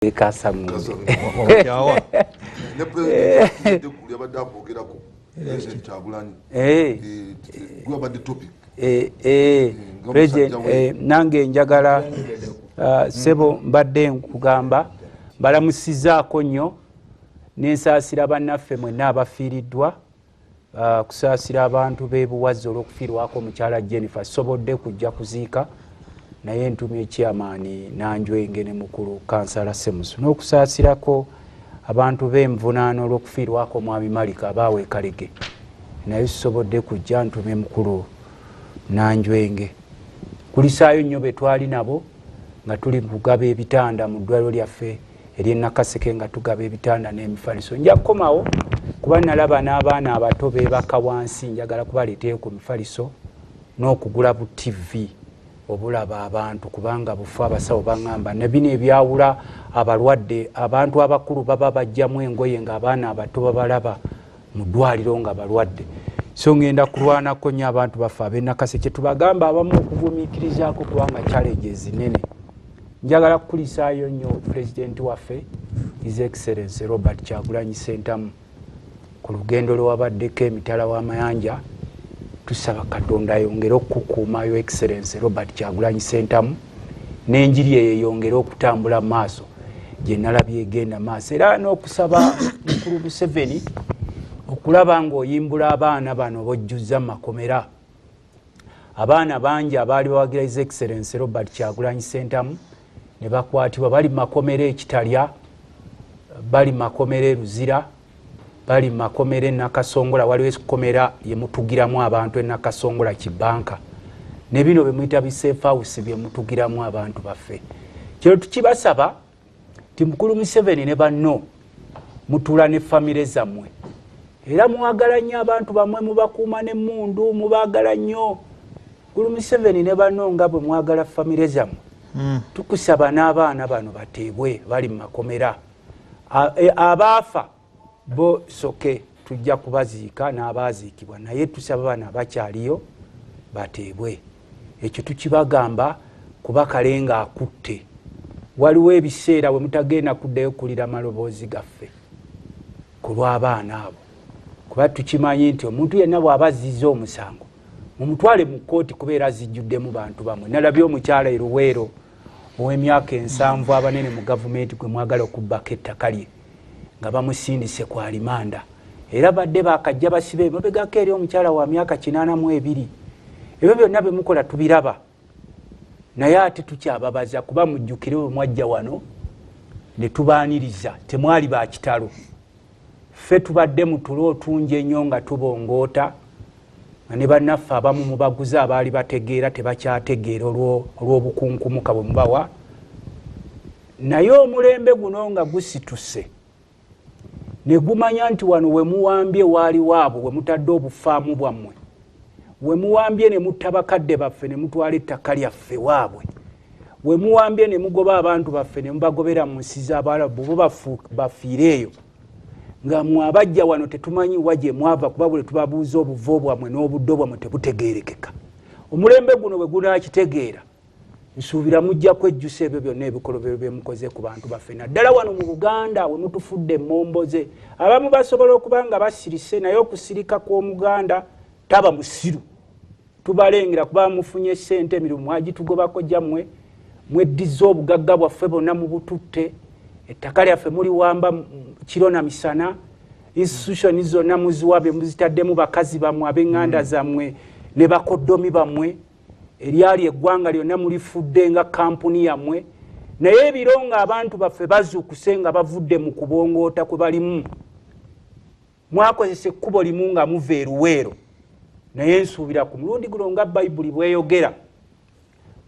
Kasamu. Yawa. Ne president yabadde akwogeraku president Kyagulanyi. Gwabadde topic. President nange njagala sebo mbadde nkugamba balamusizaako nnyo n'ensaasira bannaffe mwenna abafiiriddwa kusaasira abantu b'ebuwazi olw'okufiirwako mukyala Jennifer sobodde kujja kuziika naye ntumye chairman Nanjwenge ne mukulu kansala Semusu n'okusaasirako abantu b'envunaano olw'okufiirwako mwami Malika abaawe Kalege naye sobodde kujja ntumye mukulu Nanjwenge kulisaayo nnyo be twali nabo nga tuli kugaba ebitanda mu ddwaliro lyaffe ery'e Nakaseke nga tugaba ebitanda n'emifaliso. Nja kukomawo kuba nalaba n'abaana abato beebaka wansi njagala kubaleeteyo ku mifaliso n'okugula bu TV obulaba abantu kubanga bufu abasawo baŋŋamba ne bino ebyawula abalwadde abantu abakulu baba bajjamu engoye ng'abaana abato babalaba mu ddwaliro nga balwadde. So ngenda kulwanako nnyo abantu baffe ab'e Nakaseke tubagamba abamu okuvumiikirizaako kubanga challenges nene. Njagala kukulisaayo nnyo President waffe His Excellency Robert Kyagulanyi Ssentamu ku lugendo lwewabaddeko emitala w'amayanja. Tusaba Katonda ayongere okukuuma Your Excellency Robert Kyagulanyi Ssentamu n'enjiri eyo eyongere okutambula maaso gye nalabye egenda maaso era n'okusaba mukulu Museveni okulaba ng'oyimbula abaana bano bojjuzza makomera. Abaana bangi abaali bawagira His Excellency Robert Kyagulanyi Ssentamu ne bakwatibwa bali makomera ekitalya, bali makomera eruzira, bali makomera e Nakasongola waliwo ekikomera ye mutugiramu abantu e Nakasongola kibanka ne bino bye muyita bi safe house bye mutugiramu abantu baffe. Kino tukibasaba ti mukulu Museveni ne banno mutula ne famire zammwe era muwagala nnyo abantu bamwe mubakuuma n'emmundu mubaagala nnyo. Mukulu Museveni ne banno nga bwe mwagala famire zammwe tukusaba n'abaana bano bateebwe bali mu makomera. Abaafa bo soke tujja kubaziika n'abaaziikibwa naye tusaba bano abakyaliyo bateebwe. Ekyo tukibagamba kuba kale nga akutte. Waliwo ebiseera we mutagenda kuddayo kulira maloboozi gaffe ku lw'abaana abo kuba tukimanyi nti omuntu yenna bw'aba azizza omusango mumutwale mu kkooti kubeera azijjuddemu bantu bamwe. Nalabye omukyala Eruweero ow'emyaka 7 abanene mu gavumenti gwe mwagala okubbako ettaka lye nga bamusindise ku alimanda era badde bakajja basibe emabegako eri omukyala wa myaka 82. Ebyo byonna bye mukola tubiraba naye ate tukyababaza kuba mujjukire bwe mwajja wano ne tubaaniriza temwali ba kitalo. Ffe tubadde mu tulo otungi ennyo nga tubongoota nga ne bannaffe abamu mubaguza abaali bategeera tebakyategeera olw'obukunkumuka bwe mubawa. Naye omulembe guno nga gusituse ne gumanya nti wano we muwambye waali waabo we mutadde obufaamu bwammwe we muwambye ne mutta bakadde baffe ne mutwala ettaka lyaffe waabwe we muwambye ne mugoba abantu baffe ne mubagobera mu nsi z'Abarabu bo bafiire eyo nga mwabajja wano tetumanyi wagye mwava kuba bwe tubabuuza obuvo bwammwe n'obuddo bwammwe tebutegeerekeka. Omulembe guno bwe gunaakitegeera nsuubira mujja kwejjusa ebyo byonna ebikolobero bye mukoze ku bantu baffe naddala wano mu Buganda we mutufudde emmomboze. Abamu basobola okuba nga basirise naye okusirika kw'Omuganda taba musiru. Tubalengera kuba mufunye ssente emirimu mwagitugobako gyammwe mweddiza obugagga bwaffe bonna mu bututte ettaka lyaffe muli wamba kiro na misana institution zonna muziwabye muzitaddemu bakazi bammwe ab'eŋŋanda zammwe ne bakoddomi bammwe eryali eggwanga lyonna mulifudde nga kampuni yammwe naye ebiro nga abantu baffe bazuukuse nga bavudde mu kubongoota kwe balimu mwakozesa ekkubo limu nga muva Eruweero naye nsuubira ku mulundi guno nga Bayibuli bweyogera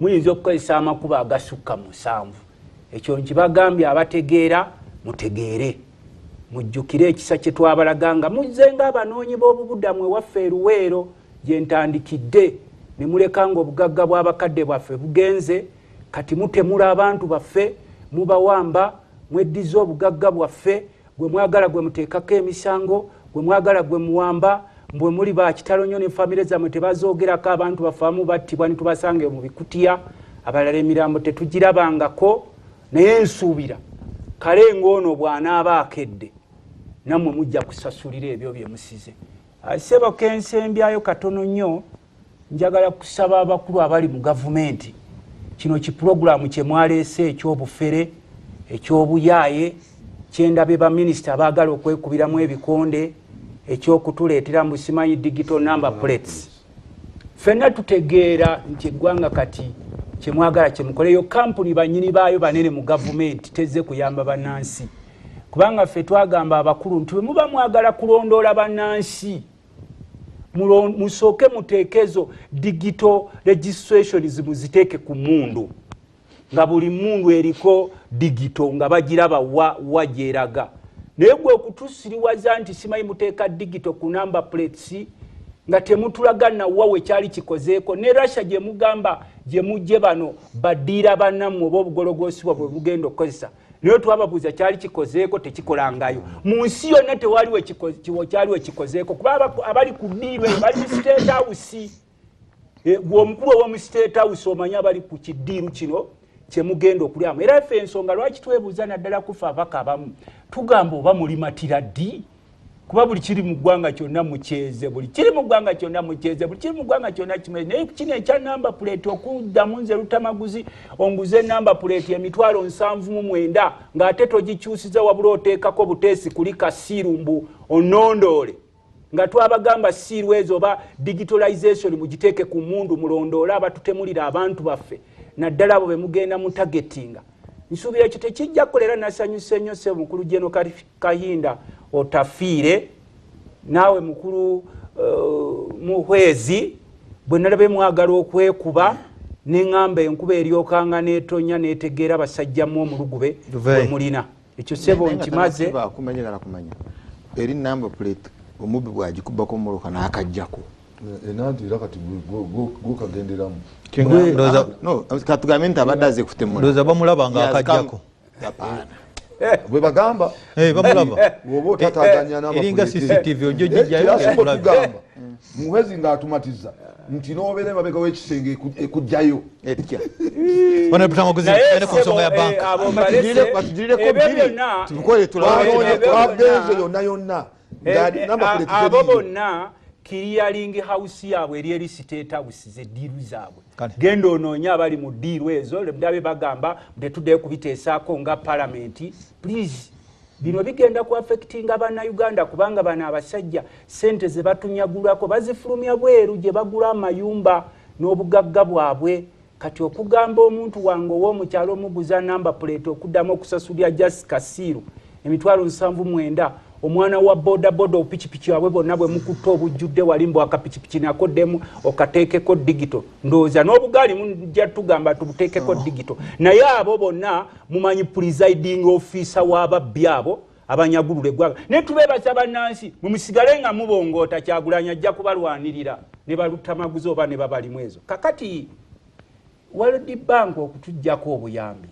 muyinza okukozesa amakubo agasukka 7. Ekyo nkibagambye abategeera mutegeere mujjukire ekisa kye twabalaganga muzze nga abanoonyi b'obubudamu ewaffe Eruweero gye ntandikidde ne muleka ng'obugagga bw'abakadde bwaffe bugenze kati mutemula abantu baffe mubawamba mweddiza obugagga bwaffe gwe mwagala gwe muteekako emisango gwe mwagala gwe muwamba mbwe muli ba kitalo nnyo ne famire zammwe tebazoogerako abantu baffe abamu battibwa ne tubasange mu bikutiya abalala emirambo tetugirabangako naye nsuubira kale ngono bw'anaaba akedde nammwe mujja kusasulira ebyo bye musize. Sebo kensembyayo katono nnyo, njagala kusaba abakulu abali mu gavumenti kino kipulogulaamu kye mwaleese eky'obufere eky'obuyaaye kyendabe baminisita abaagala okwekubiramu ebikonde ekyokutuleetera mu simanyi digital number plates. Ffenna tutegeera nti eggwanga kati kyemwagala kyemukoleyo kampuni bannyini baayo banene mu gavumenti tezze kuyamba bannansi, kubanga ffe twagamba abakulu nti bwe muba mwagala kulondoola bannansi musooke muteekezo digital registrations muziteeke ku mundu nga buli mundu eriko digital nga bagiraba wa gyeraga. Naye gwe okutusiriwaza nti simanyi muteeka digital ku number plates nga temutulaga nawa we kyali kikozeeko. Ne Russia gye mugamba gye mujje bano baddiira bannammwe oba obugologoosibwa bwe bugenda okukozesa, naye twababuuza kyali kikozeeko tekikolangayo. Mu nsi yonna kyaliwe kikozeeko kuba abali ku ddiirwe bali mu State House. Omukulu ow'omu State House omanyi abali ku kiddiiru kino kyemugenda okulyamu. Era ffe ensonga lwaki twebuuza naddala kufa abaka abamu tugamba oba mulimatira ddi, kuba buli kiri mu ggwanga kyonna mukyeze, buli kiri mu ggwanga kyonna mukyeze, buli kiri mu ggwanga kyonna kimeze. Naye kino ekya namba plate okuddamu nze Luttamaguzi onguze namba plate emitwalo 79 ng'ate togikyusiza wabula oteekako buteesi kuli kasiiru mbu onondoole nga twabagamba siiru ezo oba digitalization mugiteeke ku mundu mulondoole abatutemulira abantu baffe naddala abo be mugenda mu targetinga. Nsuubira ekyo tekijja kukolera nasanyuse nnyo ssebo mukulu Jeno Kahinda otafiire naawe mukulu muhwezi bwe nalabe mwagala okwekuba neŋŋamba enkuba eryokanga n'etonya n'etegeera basajjamu omulugube bwe mulina. Ekyo ssebo nkimaze kumanya eri number plate omubbi bw'agikubako muluka n'akajjako enandira kati gukagenderamu katugambe nti abadde aze kutemula ndoza bamulaba nga akajjako bwe bagamba bamulaba bw'oba otataganya eringa CCTV ojo gijjayo tugamba muhezi ng'atumatiza nti n'obeera emabega w'ekisenge ekujjayo etya bano Luttamaguzi ene ku nsonga ya banka batugireko bbiri tukole twagenze yonna abo bonna clearing house yaabwe eri State House z'eddiiru zaabwe. Genda onoonya abali mu ddiiru ezo ndabe bagamba tetuddeyo kubiteesaako nga parliament. Please bino bigenda ku affectinga bannayuganda kubanga bano abasajja sente ze batunyagulako bazifulumya bweru gye bagula amayumba n'obugagga bwabwe. Kati okugamba omuntu wange ow'omukyalo omuguza namba plate okuddamu okusasulya just kasiiru emitwalo 79 omwana wa boda opikipiki wabwe bonna bwe mukutta obujjudde wali mbu akapikipiki nakoddemu okateekeko digital ndowooza n'obugaali mujja tugamba tubuteekeko digital. Naye abo bonna mumanyi presiding officer w'ababbi abo abanyagulula eggwanga. Naye tubeebaza bannansi mumusigale nga mubongoota Kyagulanyi ajja kubalwanirira ne Luttamaguzi oba ne babalimu ezo. Kakati World Bank okutujjako obuyambi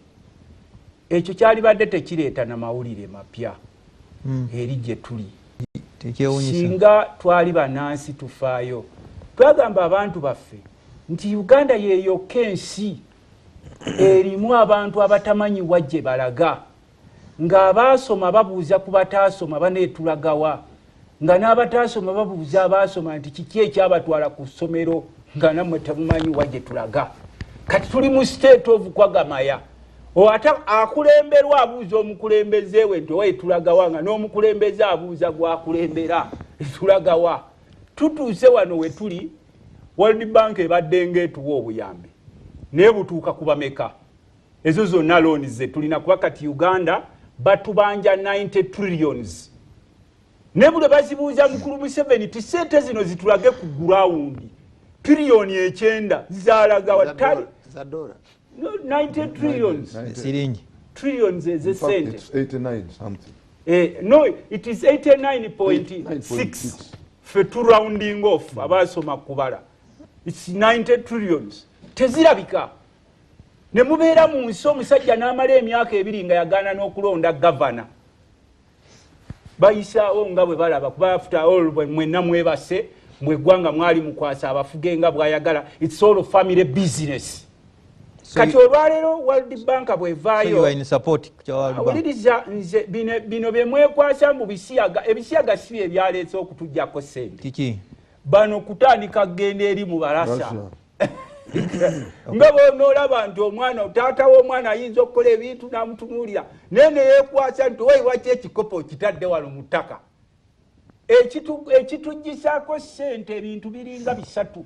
ekyo kyalibadde tekireeta na mawulire mapya eri gye tuli. Singa twali bannansi tufaayo twagamba abantu baffe nti Uganda yeyokka ensi erimu abantu abatamanyi wajje balaga, ng'abaasoma babuuza ku bataasoma baneetulagawa, nga n'abataasoma babuuza abaasoma nti kiki ekyabatwala ku ssomero nga nammwe temumanyi wajje tulaga. Kati tuli mu state of kwagamaya. Ata akulemberwa abuuza omukulembeze we nti owe tulagawa nga n'omukulembeze abuuza gwakulembera tulagawa. Tutuuse wano we tuli World Bank ebadde ng'etuwa obuyambi naye butuuka kubameka ezo zonna loans ze tulina kuba kati Uganda batubanja 90 trillions. Ne bule bazibuuza mukulu Museveni ti sente zino zitulage ku ground trillioni 9 zalagawa tali za dola. No, 90 trillions. Trillions is a cent. It's 89 something. No, it is 89.6 for two rounding off. Abasoma kubala. It's 90 trillions. Tezirabika. Ne mubeera mu nsi omusajja n'amala emyaka 2 nga yagaana n'okulonda governor. Bayisaawo nga bwe balaba kuba after all mwenna mwebase mwe ggwanga mwali mukwasa abafuge nga bwayagala. It's all family business. kati olwaleero World Bank bwevaayo awuliriza nze bino byemwekwasa mu ebisiyaga si bye byaleese okutujjako ssente kiki bano kutandika kgenda eri mu balasa nga bonoolaba nti omwana taata w'omwana ayinza okukola ebintu n'amutunuulira naye ne yeekwasa nti oyiwaki ekikopo kitadde wano mu ttaka ekituggisaako ssente ebintu biringa bisatu.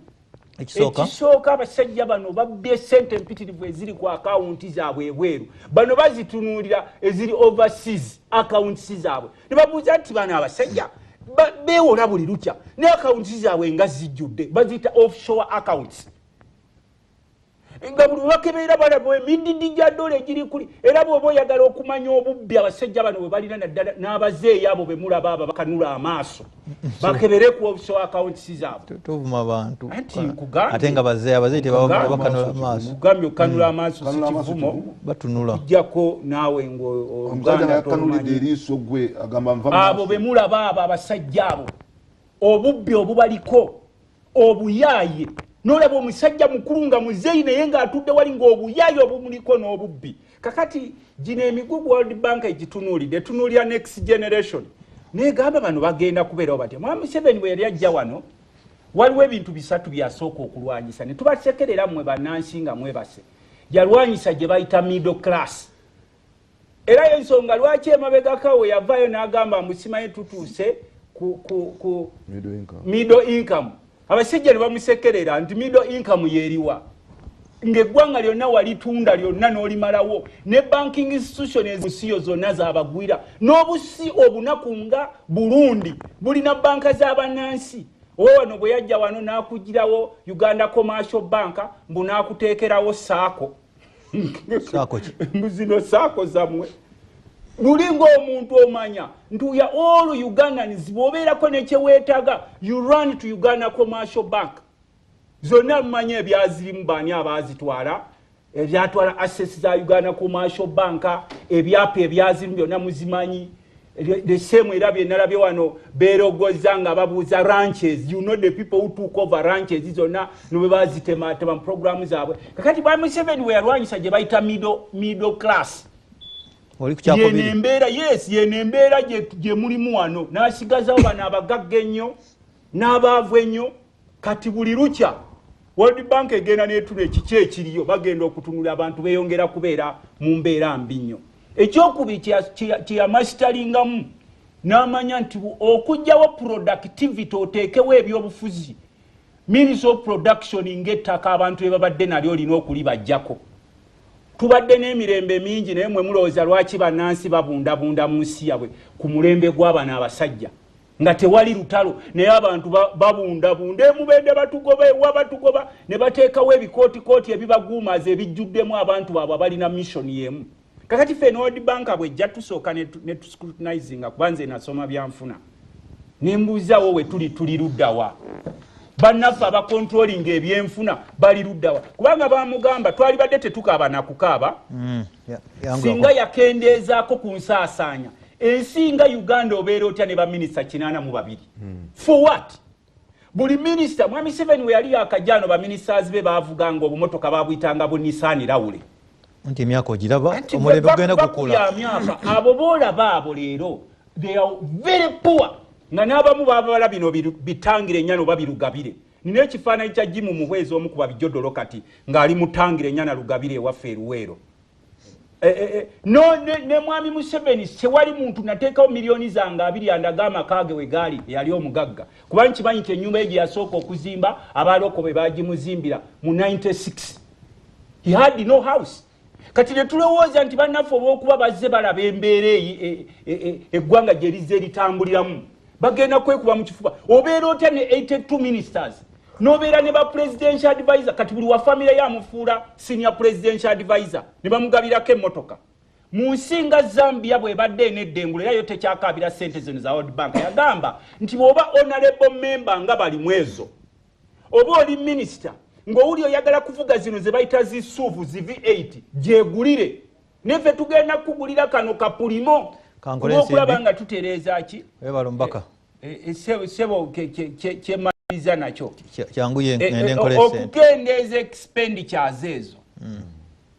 Ekisooka abasajja bano babbye ssente empitirivu eziri ku akawunti zaabwe ebweru bano bazitunuulira eziri overseas akawunti zaabwe ne babuuza nti bano abasajja beewola buli lukya ne akawunti zaabwe nga zijjudde baziyita offshore accounts nga buli bakebeera balaba emididi gya dola egiri kuli era bw'oba oyagala okumanya obubbi abasajja bano bwe balina naddala n'abazeeyi abo be mulaba abo bakanula amaaso bakebere ku offshore accounts zaabwe tuvuma abantu ate nga abazeeyi tebakanula amaaso mugambye okanula amaaso si kivumo batunula ijjako naawe ng'omuganda yakanulidde eriiso gwe agamba nva abo be mulaba abo abasajja abo obubbi obubaliko obuyaaye n'olaba omusajja mukulu nga muzeeyi naye ng'atudde wali ng'obuyaayi obumuliko n'obubbi kakati gino emigugu World Bank egitunuulidde etunuulira next generation negamba bano bagenda kubeerawo batya. Mwami Museveni bwe yali ajja wano waliwo ebintu bisatu byasooka okulwanyisa ne tubasekerera mmwe bannansi nga mwebase yalwanyisa gye bayita middle class era y'ensonga lwaki emabegaka we yavaayo n'agamba musimaye tutuuse ku middle income abasajja ne bamusekerera nti middle income yeeriwa ng'eggwanga lyonna walitunda lyonna n'olimalawo ne banking institution ezimusiyo zonna zaabagwira n'obusi obunaku nga Burundi bulina banka z'abannansi wano bwe yajja wano n'akugirawo Uganda Commercial Bank mbu n'akuteekerawo saako zino saako zammwe buli ng'omuntu omanya nti ya all Ugandans bw'obeerako nekyeweetaga you run to Uganda Commercial Bank zonna mumanye ebyazirimu baani abaazitwala ebyatwala assets za Uganda Commercial Bank ebyapa ebyazirimu byonna muzimanyi lesemu era byenalabye wano beerogoza nga babuuza ranches you know the people who took over ranches zonna nobwe bazitematema mu programu zaabwe kakati Mwami Museveni we yalwanyisa gye bayita middle class yenembeera gye mulimu wano n'asigazawo bano abagagga ennyo n'abaavu ennyo kati buli lukya World Bank egenda n'etuna ekiki ekiriyo bagenda okutunula abantu beeyongera kubeera mu mbeera mbi nnyo. Ekyokubiri kyeyamasitalingamu n'amanya nti okugyawo productivity oteekewo ebyobufuzi means of production ng'ettaka abantu be babadde nalyo olina okulibajjako. Tubadde n'emirembe mingi naye mwe mulowooza lwaki bannansi babundabunda mu nsi yabwe ku mulembe gw'abana abasajja nga tewali lutalo naye abantu babundabunda emubende batugoba ewa batugoba ne bateekawo ebikootikooti ebibaguumaza ebijjuddemu abantu baabwe abalina mission y'emu. Kakati ffe World Bank bwejja tusooka ne tuscrutinizinga kuba nze nasoma byanfuna ne mbuuzawo we tuli luddawa bannaffe abakontrolinga ebyenfuna bali luddawa kubanga bamugamba twali badde tetukaaba nakukaaba singa yakendeezaako ku nsaasaanya ensi nga Uganda obeera otya ne baminisita 82 for what? Buli minisita Mwami Museveni we yali akajjano baminisitaazi be baavuganga obumotoka babuyitanga bu Nissan Rawule nti emyaka ogiraba omulembe gugenda gukula abo boolaba abo leero they are very poor nga n'abamu babala bino bitangire ennyana oba birugabire. Nina ekifaananyi kya Jimu Muhwezi omu ku babijjodolo kati ng'ali mutangire ennyana Lugabire ewaffe Eruweero. Ne Mwami Museveni tewali muntu nateekawo miliyoni zange 2 andaga amaka ge we gaali yali omugagga kuba nkimanyi nti ennyumba ye gye yasooka okuzimba abaloko be baagimuzimbira mu 96 he had no house. Kati ne tulowooza nti bannaffe olw'okuba bazze balaba embeera eggwanga gye lizze litambuliramu bagenda kwekuba mu kifuba obeera otya ne 82 ministers n'obeera ne ba presidential advisor kati buli wa famire yamufuula senior presidential advisor ne bamugabirako emmotoka. Mu nsi nga Zambia bw'ebadde n'eddengula era yo tekyakaabira ssente zino za World Bank yagamba nti bw'oba honorable member nga bali mwezo oba oli minister ng'owuli oyagala kuvuga zino ze bayita zisuuvu zi V8 gyegulire neffe tugenda kugulira kano kapulimo okulaba nga tutereeza ki sebo kyemaliza nakyo kyanguye okukendeeza expenditures ezo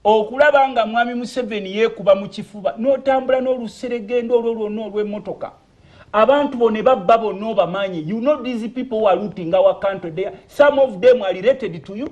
okulaba nga mwami Museveni yeekuba mu kifuba n'otambula n'oluseregendo olwo lwonna olw'emmotoka abantu bone babba bonna obamanyi. You know these people who are looting our country there, some of them are related to you.